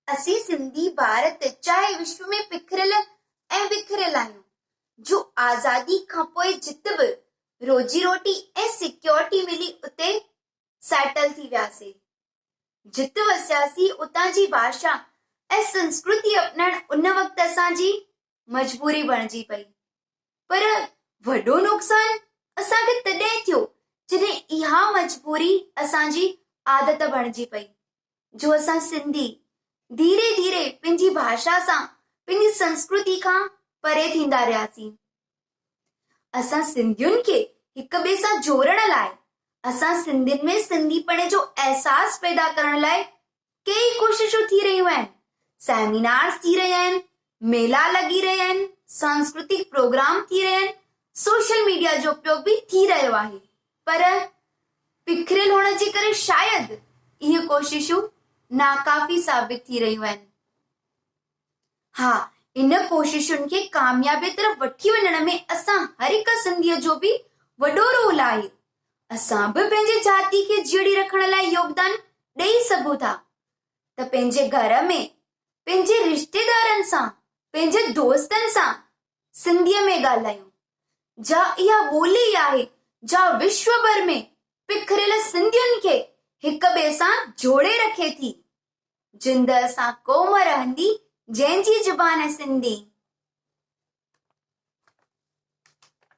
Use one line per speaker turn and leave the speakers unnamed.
असी सिंधी भारत चाहे विश्व में पिखरियल ऐं बिखरियल आहियूं। जो आज़ादी खां पोइ जिते बि रोजी रोटी ऐं सिक्योरिटी मिली उते सेटल थी वियासीं। जिते वसियासीं उतां जी भाषा ऐं संस्कृति अपनाइण उन वक़्तु असांजी मजबूरी बणिजी पई। पर वॾो नुक़सान असांखे तॾहिं थियो जॾहिं इहा मजबूरी असांजी आदत बणिजी पई। जो असां सिंधी धीरे धीरे पंहिंजी भाषा सां पंहिंजी संस्कृति खां परे थींदा रहियासीं। असां सिंधियुनि खे हिक ॿिए सां जोड़ण लाइ, असां सिंधियुनि में सिंधीपणे जो अहसास पैदा करण लाइ कई कोशिशूं थी रहियूं आहिनि। सेमिनार्स थी रहिया आहिनि, मेला लॻी रहिया आहिनि, सांस्कृतिक प्रोग्राम थी रहिया आहिनि, सोशल मीडिया जो उपयोग बि थी रहियो आहे। पर बिखरियल हुअण जे करे शायदि इहे कोशिशूं नाकाफ़ी साबित थी रहियूं आहिनि। हा, इन कोशिशुनि खे कामयाबी तरफ़ वठी वञण में असां हर हिक सिंधीअ जो बि वॾो रोल आहे। असां बि पंहिंजे जाति खे जीअरी रखण लाइ योगदान ॾेई सघूं था। त पंहिंजे घर में, पंहिंजे रिश्तेदारनि सां, पंहिंजे दोस्तनि सां सिंधीअ में ॻाल्हायूं। जा इहा ॿोली आहे जा विश्व भर में बिखरियल सिंधियुनि खे हिक ॿिए सां जोड़े रखे थी। जिंद सां क़ौम रहंदी जंहिंजी ज़ुबान सिंधी।